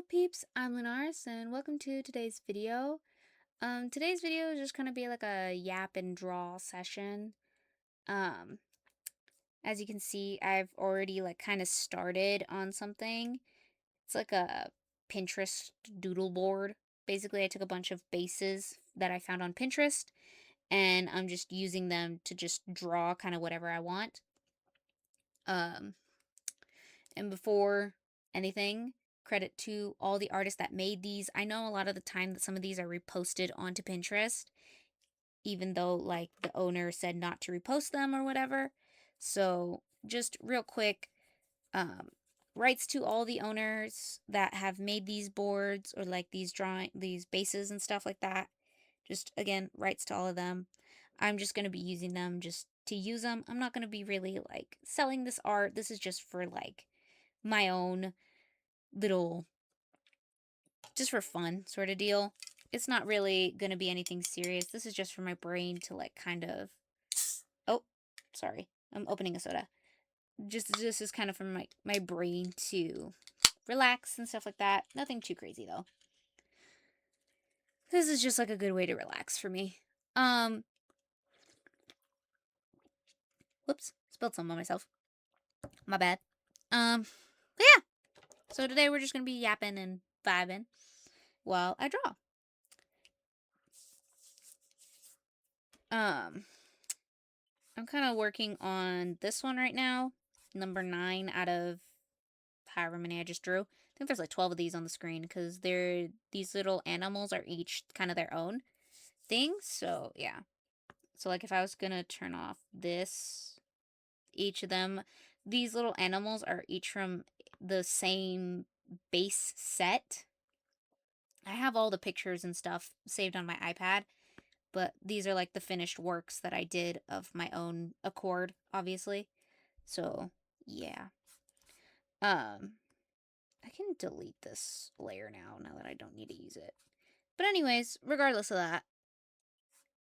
peeps, I'm Linaris and welcome to today's video. Today's video is just gonna be like a yap and draw session. Um, as you can see, I've already like kind of started on something. It's like a Pinterest doodle board. Basically, I took a bunch of bases that I found on Pinterest and I'm just using them to just draw kind of whatever I want. Um, And before anything, credit to all the artists that made these. I know a lot of the time that some of these are reposted onto Pinterest, even though like the owner said not to repost them or whatever. So just real quick, um, rights to all the owners that have made these boards or like these bases and stuff like that. Just again, rights to all of them. I'm just gonna be using them just to use them. I'm not gonna be really like selling this art. This is just for like my own little, just for fun sort of deal. It's not really going to be anything serious. This is just for my brain to like kind of, oh, sorry. I'm opening a soda. Just this is kind of for my brain to relax and stuff like that. Nothing too crazy though. This is just like a good way to relax for me. Um, Whoops, spilled some on myself. My bad. But yeah. So today we're just going to be yapping and vibing while I draw. Um, I'm kind of working on this one right now. Number 9 out of however many I just drew. I think there's like 12 of these on the screen because these little animals are each kind of their own thing. So yeah. So like if I was going to turn off this, each of them, these little animals are each from the same base set. I have all the pictures and stuff saved on my iPad. But these are like the finished works that I did of my own accord, obviously. So, yeah. Um, I can delete this layer now that I don't need to use it. But anyways, regardless of that,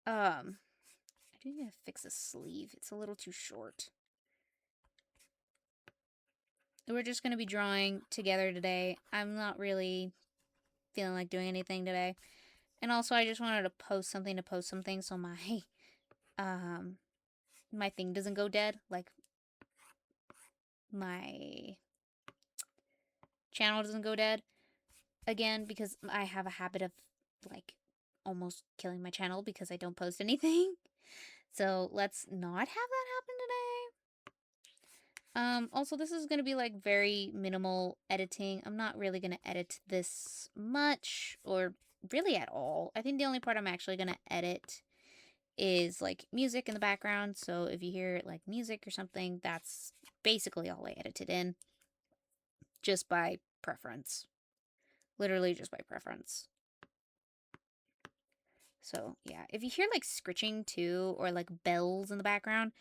I do need to fix the sleeve. It's a little too short. We're just going to be drawing together today. I'm not really feeling like doing anything today. And also, I just wanted to post something so um, my thing doesn't go dead. Like, my channel doesn't go dead again because I have a habit of like almost killing my channel because I don't post anything. So let's not have that happen today. Also this is going to be like very minimal editing. I'm not really going to edit this much or really at all. I think the only part I'm actually going to edit is like music in the background. So if you hear like music or something, that's basically all I edited in just by preference. Literally just by preference. So, yeah. If you hear, like, scritching, too, or, like, bells in the background,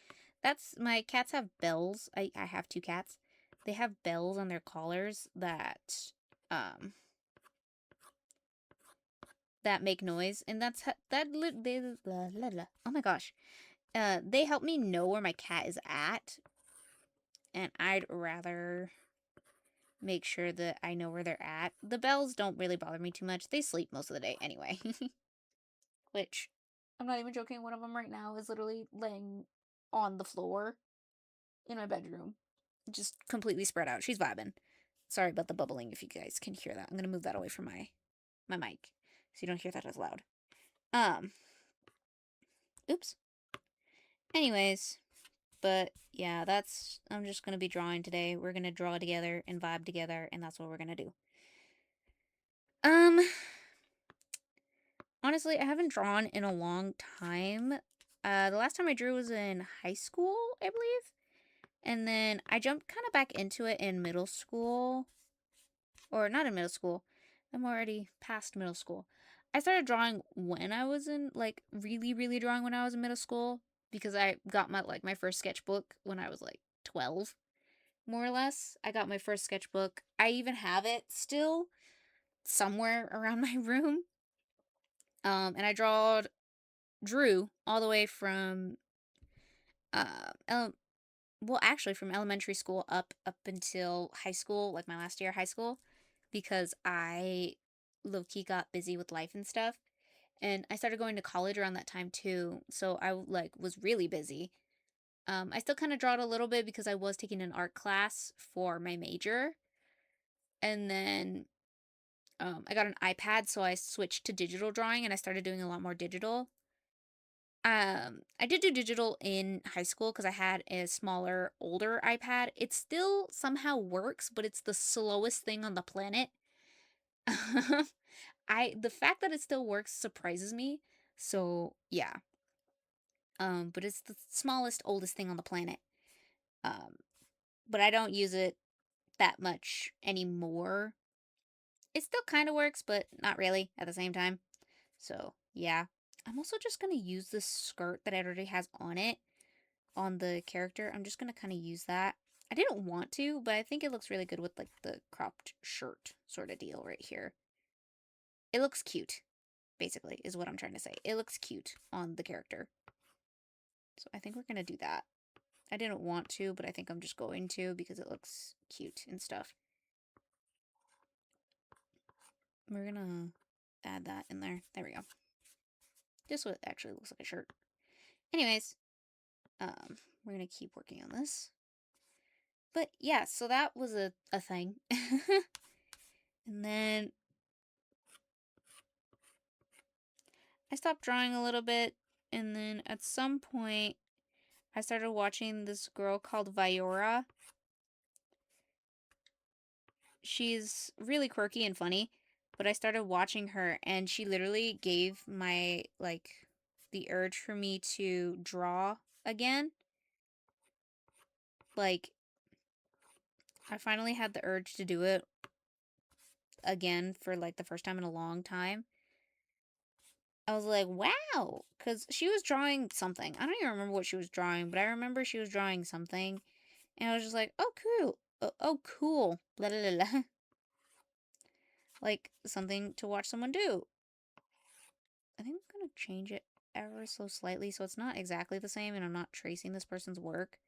that's... My cats have bells. I have 2 cats. They have bells on their collars um... that make noise. And that's... Oh, my gosh. They help me know where my cat is at. And I'd rather make sure that I know where they're at. The bells don't really bother me too much. They sleep most of the day anyway. Which, I'm not even joking, one of them right now is literally laying on the floor in my bedroom. Just completely spread out. She's vibing. Sorry about the bubbling if you guys can hear that. I'm gonna move that away from my mic so you don't hear that as loud. Oops. Anyways, but yeah, I'm just gonna be drawing today. We're gonna draw together and vibe together, and that's what we're gonna do. Honestly, I haven't drawn in a long time. The last time I drew was in high school, I believe. And then I jumped kind of back into it in middle school. Or not in middle school. I'm already past middle school. I started drawing when I was in, like, really drawing when I was in middle school. Because I got my first sketchbook when I was, like, 12, more or less. I got my first sketchbook. I even have it still somewhere around my room. And I drew all the way from, well, actually from elementary school up until high school, like my last year of high school. because I low-key got busy with life and stuff. And I started going to college around that time too. So I like was really busy. I still kind of drawed a little bit because I was taking an art class for my major. And then I got an iPad, so I switched to digital drawing and I started doing a lot more digital. I did do digital in high school because I had a smaller, older iPad. It still somehow works, but it's the slowest thing on the planet. The fact that it still works surprises me. So yeah. But it's the smallest, oldest thing on the planet. Um, but I don't use it that much anymore. It still kind of works, but not really at the same time. So yeah. I'm also just gonna use this skirt that it already has on it on the character. I'm just gonna kind of use that. I didn't want to, but I think it looks really good with like the cropped shirt sort of deal right here. It looks cute, basically, is what I'm trying to say. It looks cute on the character. So I think we're gonna do that. I didn't want to, but I think I'm just going to because it looks cute and stuff. We're gonna add that in there. There we go. Just so it actually looks like a shirt. Anyways, we're gonna keep working on this. But yeah, so that was a thing. And then I stopped drawing a little bit, and then at some point I started watching this girl called Viora. She's really quirky and funny, but I started watching her and she literally gave my like the urge for me to draw again. Like I finally had the urge to do it again for like the first time in a long time. I was like, wow, because she was drawing something. I don't even remember what she was drawing, but I remember she was drawing something. And I was just like, oh, cool. Oh, cool. Blah, blah, blah, blah. Like something to watch someone do. I think I'm going to change it ever so slightly so it's not exactly the same and I'm not tracing this person's work.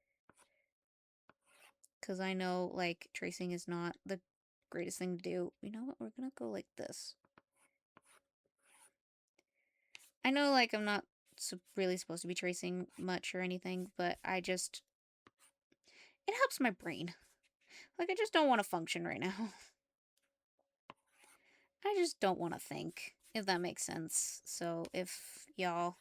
Because I know, like, tracing is not the greatest thing to do. You know what? We're going to go like this. I know, like, I'm not really supposed to be tracing much or anything, but I just... It helps my brain. Like, I just don't want to function right now. I just don't want to think, if that makes sense. So if y'all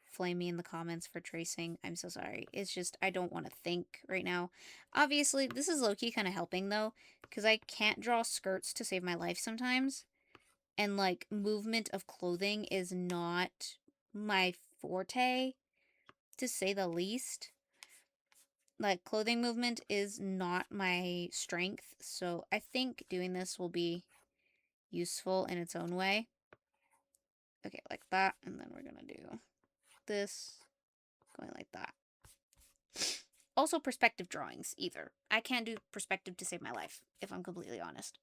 flame me in the comments for tracing, I'm so sorry. It's just, I don't want to think right now. Obviously, this is low-key kind of helping, though, because I can't draw skirts to save my life sometimes. And, like, movement of clothing is not my forte, to say the least. Like, clothing movement is not my strength, so I think doing this will be useful in its own way. Okay, like that, and then we're gonna do this, going like that. Also, perspective drawings, either. I can't do perspective to save my life, if I'm completely honest.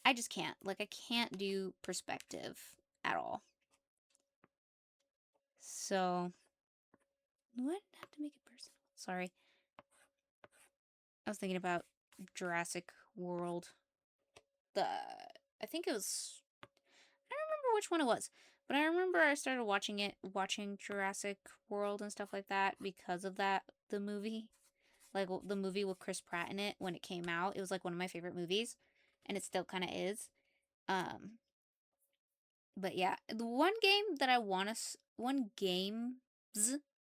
I just can't. Like, I can't do perspective at all. So, what? Have to make it personal. Sorry. I was thinking about Jurassic World. I think it was, I don't remember which one it was, but I remember I started watching Jurassic World and stuff like that because of the movie. Like, the movie with Chris Pratt in it when it came out. It was, like, one of my favorite movies, and it still kind of is. Um, but yeah, the one game that I want to, one games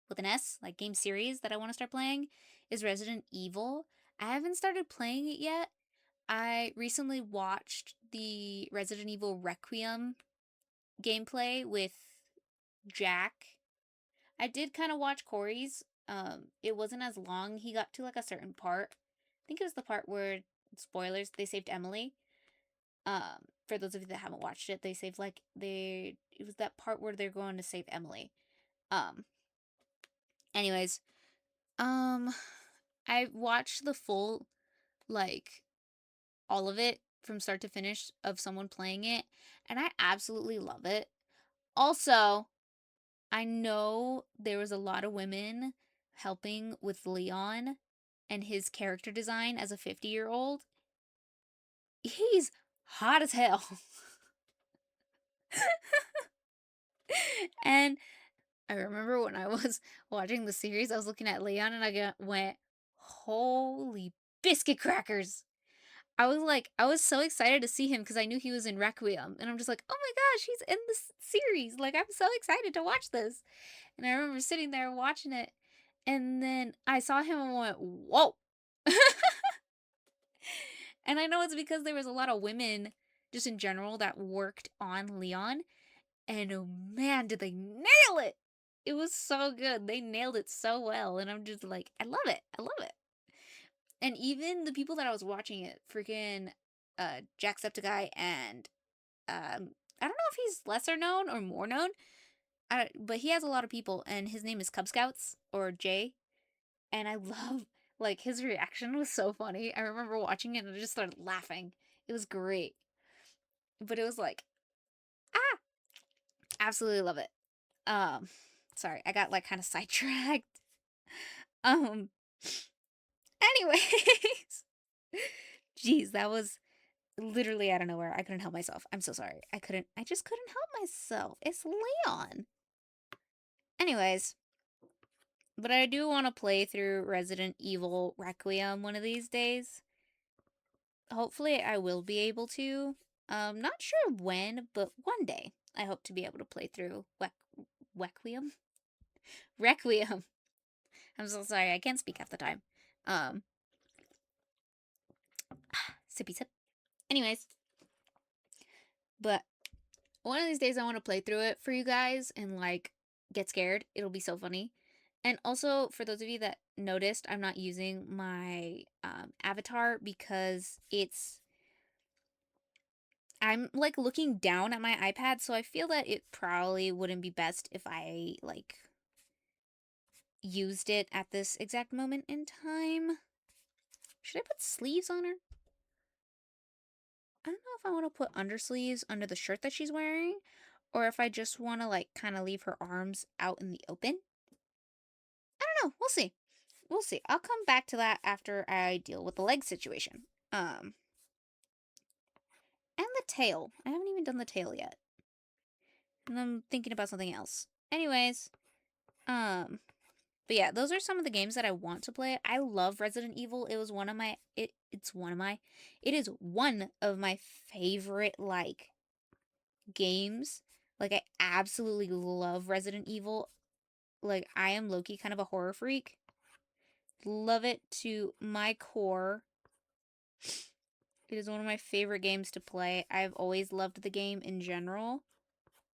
with an S, like game series that I want to start playing is Resident Evil. I haven't started playing it yet. I recently watched the Resident Evil Requiem gameplay with Jack. I did kind of watch Corey's. It wasn't as long. He got to like a certain part. I think it was the part where, spoilers, they saved Emily. For those of you that haven't watched it, they saved it was that part where they're going to save Emily. Um, anyways, um, I watched the full, like, all of it from start to finish of someone playing it, and I absolutely love it. Also, I know there was a lot of women helping with Leon, and his character design as a 50-year-old, he's hot as hell. And I remember when I was watching the series, I was looking at Leon and went, holy biscuit crackers. I was so excited to see him because I knew he was in Requiem. And I'm just like, oh my gosh, he's in this series. Like, I'm so excited to watch this. And I remember sitting there watching it. And then I saw him and went, whoa. And I know it's because there was a lot of women just in general that worked on Leon. And oh man, did they nail it! It was so good. They nailed it so well. And I'm just like, I love it. I love it. And even the people that I was watching it, freaking Jacksepticeye and I don't know if he's lesser known or more known, but he has a lot of people, and his name is Cub Scouts or Jay. And I love, like, his reaction was so funny. I remember watching it and I just started laughing. It was great. But it was like, ah, absolutely love it. Um, sorry, I got like kind of sidetracked. Um, anyways, jeez, that was literally out of nowhere. I couldn't help myself. I'm so sorry. I just couldn't help myself. It's Leon. Anyways, but I do want to play through Resident Evil Requiem one of these days. Hopefully I will be able to. Not sure when, but one day I hope to be able to play through Requiem? Requiem. I'm so sorry, I can't speak half the time. Um, Sippy sip. Anyways, but one of these days I want to play through it for you guys and like get scared. It'll be so funny. And also, for those of you that noticed, I'm not using my avatar because I'm like looking down at my iPad, so I feel that it probably wouldn't be best if I like used it at this exact moment in time. Should I put sleeves on her? I don't know if I want to put undersleeves under the shirt that she's wearing, or if I just want to like kind of leave her arms out in the open. I don't know. We'll see. We'll see. I'll come back to that after I deal with the leg situation. And the tail. I haven't even done the tail yet. And I'm thinking about something else. Anyways, but yeah, those are some of the games that I want to play. I love Resident Evil. It was one of my it is one of my favorite like games. Like I absolutely love Resident Evil. Like I am low-key kind of a horror freak. Love it to my core. It is one of my favorite games to play. I've always loved the game in general.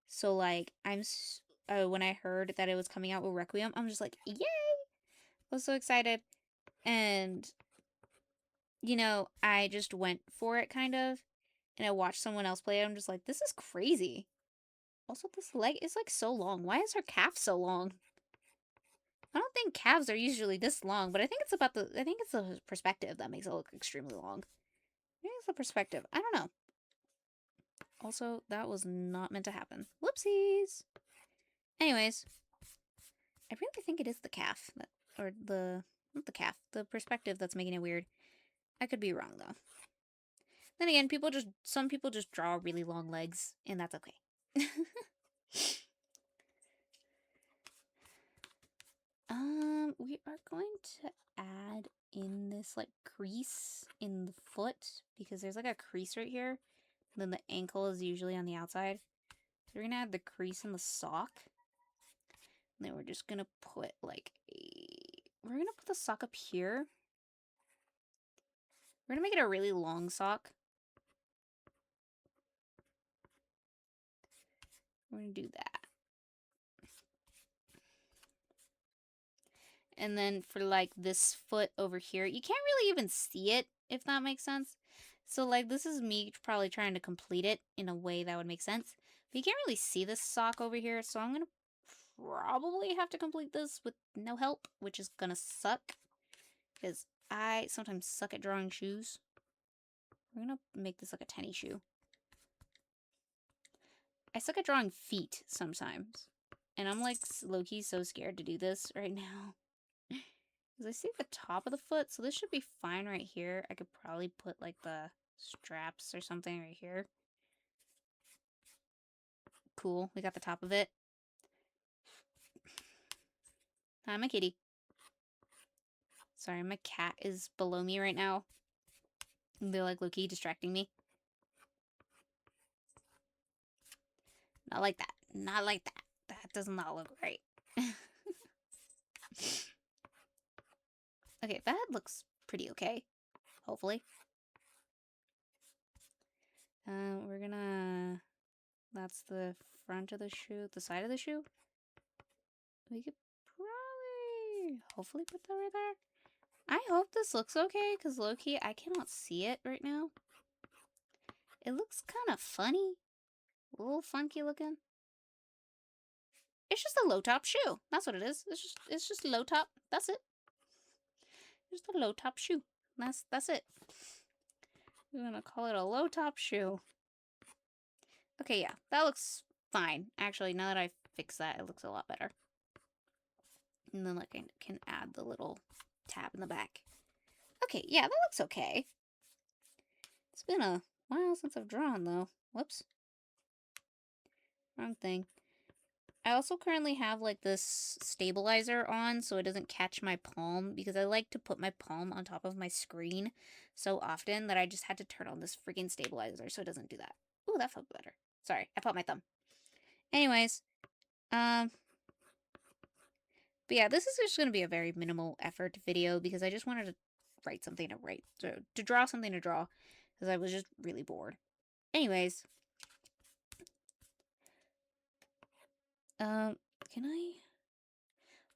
So like when I heard that it was coming out with Requiem, I'm just like, yay! I was so excited. And you know, I just went for it kind of, and I watched someone else play it. I'm just like, this is crazy. Also, this leg is like so long. Why is her calf so long? I don't think calves are usually this long, but I think it's the perspective that makes it look extremely long. Maybe it's the perspective. I don't know. Also, that was not meant to happen. Whoopsies. Anyways, I really think it is the calf not the calf, the perspective that's making it weird. I could be wrong though. Then again, some people just draw really long legs, and that's okay. We are going to add in this like crease in the foot because there's like a crease right here. And then the ankle is usually on the outside. So we're gonna add the crease in the sock. And then we're just gonna put we're gonna put the sock up here. We're gonna make it a really long sock. We're gonna do that. And then for like this foot over here, you can't really even see it, if that makes sense. So like this is me probably trying to complete it in a way that would make sense. But you can't really see this sock over here, so I'm gonna probably have to complete this with no help, which is gonna suck. Because I sometimes suck at drawing shoes. We're gonna make this like a tennis shoe. I suck at drawing feet sometimes. And I'm like low-key so scared to do this right now. Because I see the top of the foot, so this should be fine right here. I could probably put like the straps or something right here. Cool, we got the top of it. Hi, my kitty. Sorry, my cat is below me right now. They're like low-key distracting me. Not like that. Not like that. That does not look right. Okay, that looks pretty okay. Hopefully. We're gonna... That's the front of the shoe. The side of the shoe? We could probably... Hopefully put that right there. I hope this looks okay, because low-key, I cannot see it right now. It looks kind of funny. A little funky looking. It's just a low-top shoe. That's what it is. It's just low-top. That's it. Just a low-top shoe. That's it. We're gonna call it a low-top shoe. Okay, yeah. That looks fine. Actually, now that I fixed that, it looks a lot better. And then, like, I can add the little tab in the back. Okay, yeah, that looks okay. It's been a while since I've drawn, though. Whoops. Wrong thing. I also currently have, like, this stabilizer on so it doesn't catch my palm, because I like to put my palm on top of my screen so often that I just had to turn on this freaking stabilizer so it doesn't do that. Ooh, that felt better. Sorry, I popped my thumb. Anyways, but yeah, this is just going to be a very minimal effort video because I just wanted to write something to write, to draw something to draw, because I was just really bored. Anyways, can I?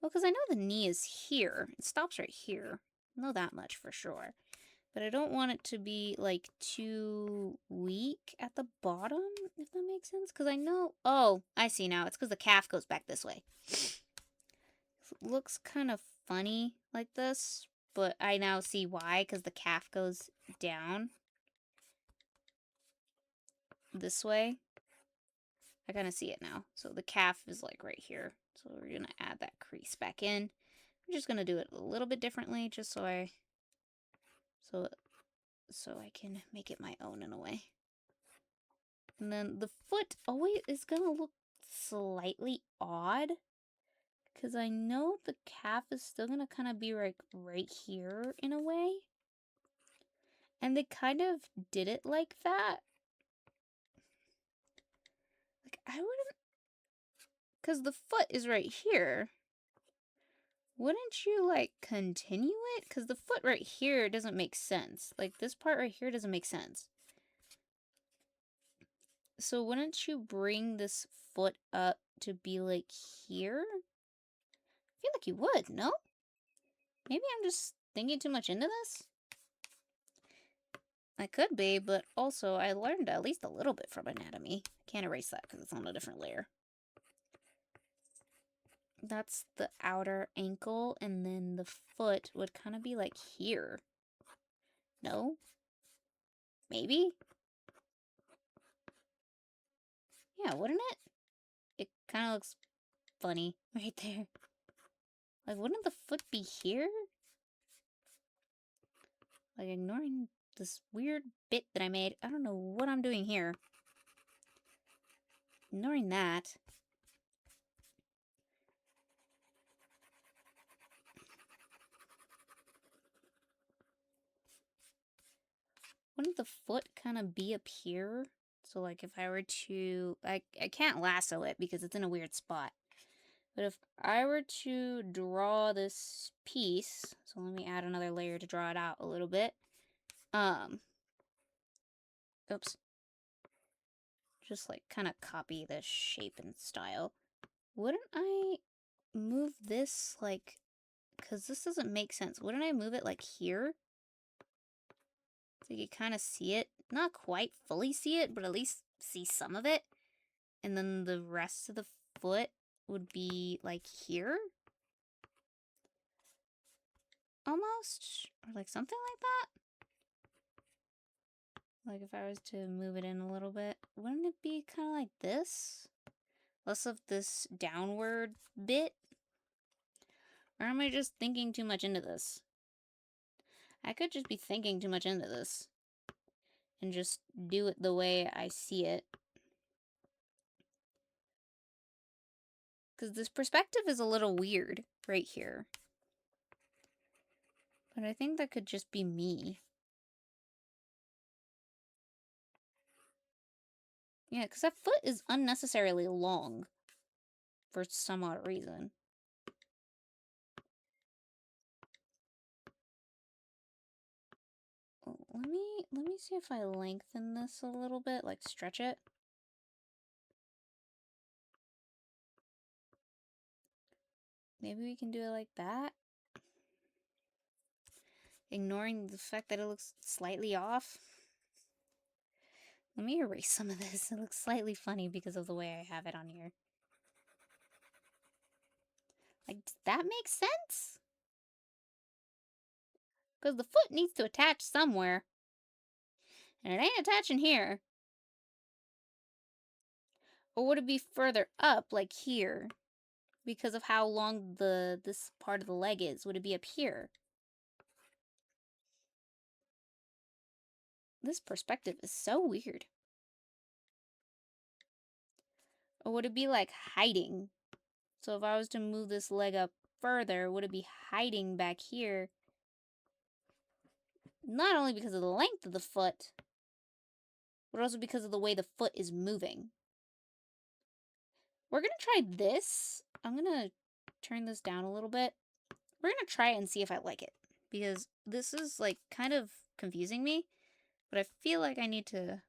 Well, because I know the knee is here. It stops right here. I know that much for sure. But I don't want it to be, like, too weak at the bottom, if that makes sense. Because I know... Oh, I see now. It's because the calf goes back this way. It looks kind of funny like this, but I now see why, because the calf goes down this way. I kind of see it now. So the calf is, like, right here. So we're going to add that crease back in. I'm just going to do it a little bit differently just so I can make it my own in a way. And then the foot always is going to look slightly odd because I know the calf is still going to kind of be like right here in a way. And they kind of did it like that. Like, I wouldn't... Because the foot is right here. Wouldn't you, like, continue it? Because the foot right here doesn't make sense. Like, this part right here doesn't make sense. So wouldn't you bring this foot up to be, like, here? I feel like you would, no? Maybe I'm just thinking too much into this? I could be, but also I learned at least a little bit from anatomy. I can't erase that because it's on a different layer. That's the outer ankle, and then the foot would kind of be like here. No? Maybe? Yeah, wouldn't it? It kind of looks funny right there. Like, wouldn't the foot be here? Like, ignoring this weird bit that I made. I don't know what I'm doing here. Ignoring that. Wouldn't the foot kind of be up here? So, like, if I were to... I can't lasso it because it's in a weird spot. But if I were to draw this piece... So let me add another layer to draw it out a little bit. Oops. Just, like, kind of copy the shape and style. Wouldn't I move this, like... Because this doesn't make sense. Wouldn't I move it, like, here? So you kind of see it. Not quite fully see it, but at least see some of it. And then the rest of the foot would be, like, here? Almost? Or, like, something like that? Like, if I was to move it in a little bit, wouldn't it be kind of like this? Less of this downward bit? Or am I just thinking too much into this? I could just be thinking too much into this. And just do it the way I see it. Because this perspective is a little weird right here. But I think that could just be me. Yeah, because that foot is unnecessarily long. For some odd reason. Let me see if I lengthen this a little bit, like stretch it. Maybe we can do it like that. Ignoring the fact that it looks slightly off. Let me erase some of this. It looks slightly funny because of the way I have it on here. Like, does that make sense? Because the foot needs to attach somewhere. And it ain't attaching here. Or would it be further up, like here? Because of how long this part of the leg is. Would it be up here? This perspective is so weird. Or would it be like hiding? So if I was to move this leg up further, would it be hiding back here? Not only because of the length of the foot, but also because of the way the foot is moving. We're going to try this. I'm going to turn this down a little bit. We're going to try it and see if I like it. Because this is like kind of confusing me. But I feel like I need to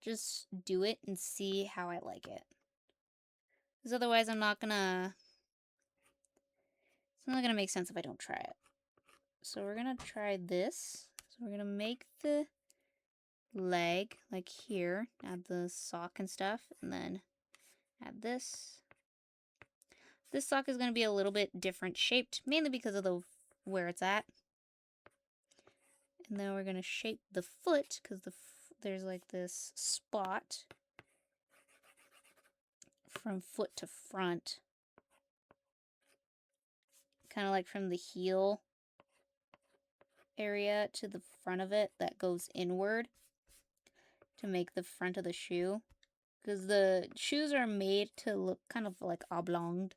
just do it and see how I like it. Because otherwise I'm not going to... It's not going to make sense if I don't try it. So we're going to try this. So we're going to make the leg like here, add the sock and stuff, and then add this. This sock is going to be a little bit different shaped, mainly because of the where it's at. And then we're going to shape the foot because there's like this spot from foot to front, kind of like from the heel area to the front of it that goes inward to make the front of the shoe, because the shoes are made to look kind of like oblonged.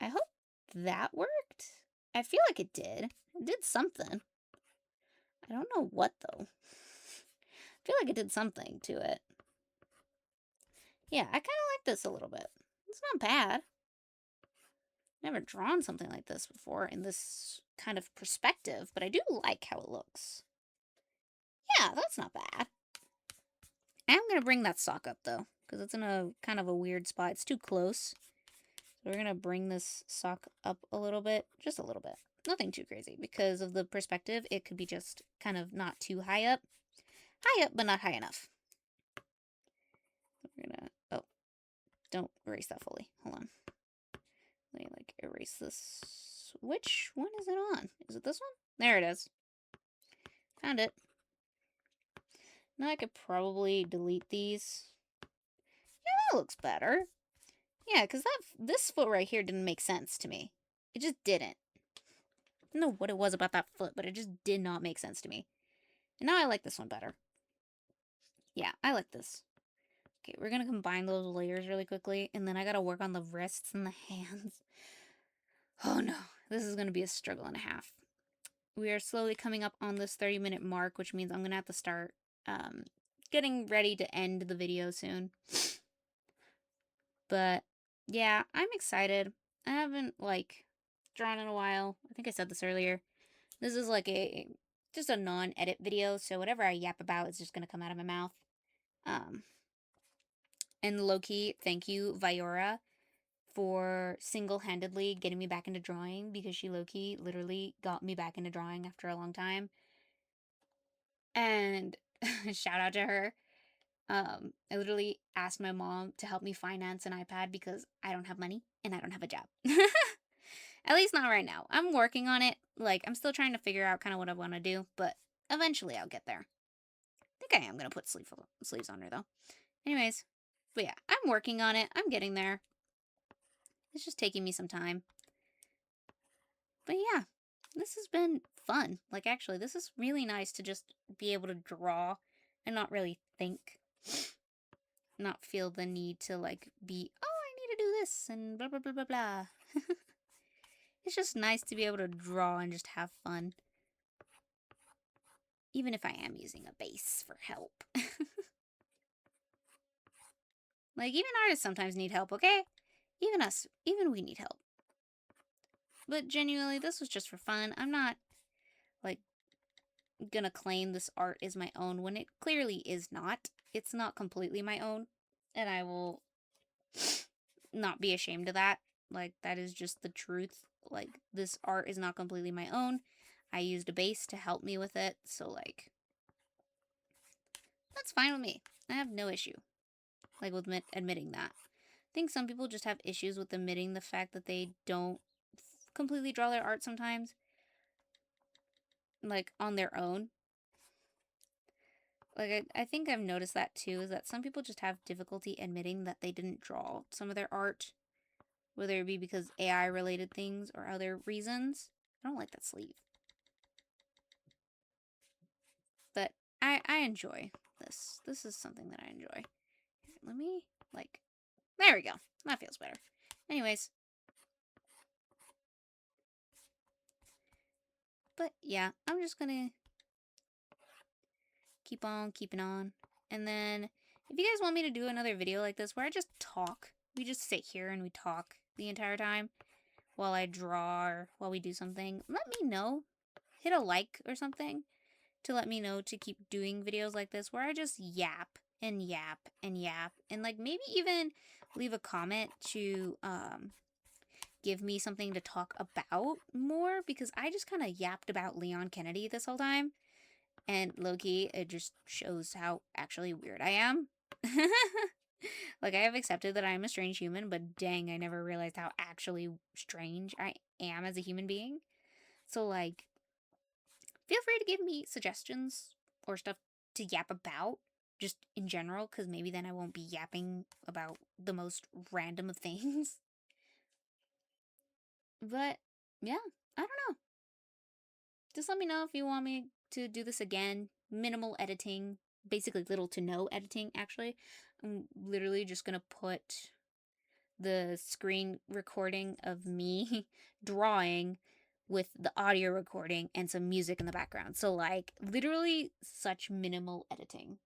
I hope that worked. I feel like it did. It did something. I don't know what, though. I feel like it did something to it. Yeah, I kind of like this a little bit. It's not bad. Never drawn something like this before in this kind of perspective, but I do like how it looks. Yeah, that's not bad. I'm going to bring that sock up, though, because it's in a kind of a weird spot. It's too close. So we're going to bring this sock up a little bit, just a little bit. Nothing too crazy. Because of the perspective, it could be just kind of not too high up. High up, but not high enough. We're going to... Oh, don't erase that fully. Hold on. Let me, like, erase this. Which one is it on? Is it this one? There it is. Found it. Now I could probably delete these. Yeah, that looks better. Yeah, because this foot right here didn't make sense to me. It just didn't. I don't know what it was about that foot, but it just did not make sense to me. And now I like this one better. Yeah, I like this. Okay, we're going to combine those layers really quickly, and then I got to work on the wrists and the hands. Oh no, this is going to be a struggle and a half. We are slowly coming up on this 30-minute mark, which means I'm going to have to start getting ready to end the video soon. But yeah, I'm excited. I haven't, like, drawn in a while. I think I said this earlier. This is like just a non-edit video, so whatever I yap about is just going to come out of my mouth. And low-key, thank you, Viora, for single-handedly getting me back into drawing, because she low-key literally got me back into drawing after a long time. And shout out to her. I literally asked my mom to help me finance an iPad because I don't have money and I don't have a job. At least not right now. I'm working on it. Like, I'm still trying to figure out kind of what I want to do, but eventually I'll get there. I think I am going to put sleeves on her, though. Anyways, but yeah, I'm working on it. I'm getting there. It's just taking me some time. But yeah, this has been fun. Like, actually, this is really nice to just be able to draw and not really think. Not feel the need to, like, be, oh, I need to do this and blah, blah, blah, blah, blah. It's just nice to be able to draw and just have fun. Even if I am using a base for help. Like, even artists sometimes need help, okay? Even us, even we need help. But genuinely, this was just for fun. I'm not, like, gonna claim this art is my own when it clearly is not. It's not completely my own. And I will not be ashamed of that. Like, that is just the truth. Like, this art is not completely my own. I used a base to help me with it. So, like, that's fine with me. I have no issue, like, with admitting that. I think some people just have issues with admitting the fact that they don't completely draw their art sometimes, like, on their own. Like, I think I've noticed that too, is that some people just have difficulty admitting that they didn't draw some of their art, whether it be because AI related things or other reasons. I don't like that sleeve. But I enjoy this. This is something that I enjoy. Let me, like, there we go. That feels better. Anyways. But yeah, I'm just gonna keep on keeping on. And then, if you guys want me to do another video like this where I just talk, we just sit here and we talk the entire time while I draw or while we do something, let me know. Hit a like or something to let me know to keep doing videos like this where I just yap and yap and yap. And, like, maybe even leave a comment to give me something to talk about more, because I just kind of yapped about Leon Kennedy this whole time. And low-key, it just shows how actually weird I am. Like, I have accepted that I'm a strange human, but dang, I never realized how actually strange I am as a human being. So, like, feel free to give me suggestions or stuff to yap about, just in general, because maybe then I won't be yapping about the most random of things. But, yeah, I don't know. Just let me know if you want me to do this again. Minimal editing, basically little to no editing, actually. I'm literally just gonna put the screen recording of me drawing with the audio recording and some music in the background. So, like, literally such minimal editing.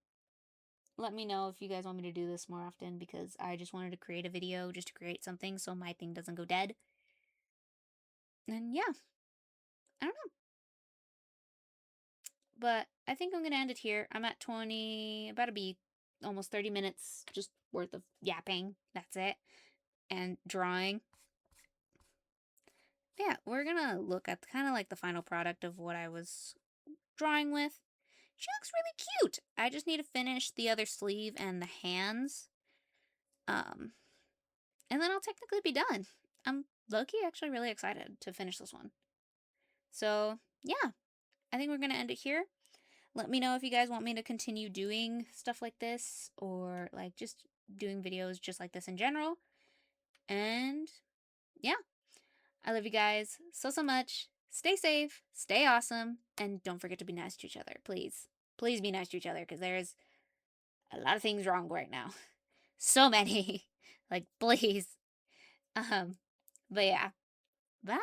Let me know if you guys want me to do this more often, because I just wanted to create a video just to create something so my thing doesn't go dead. And yeah, I don't know. But I think I'm going to end it here. I'm at 20, about to be almost 30 minutes just worth of yapping. That's it. And drawing. Yeah, we're going to look at kind of like the final product of what I was drawing with. She looks really cute. I just need to finish the other sleeve and the hands. And then I'll technically be done. I'm low-key actually really excited to finish this one. So, yeah, I think we're going to end it here. Let me know if you guys want me to continue doing stuff like this, or, like, just doing videos just like this in general. And yeah, I love you guys so, so much. Stay safe, stay awesome, and don't forget to be nice to each other, please. Please be nice to each other, because there's a lot of things wrong right now. So many. Like, please. But yeah. Bye.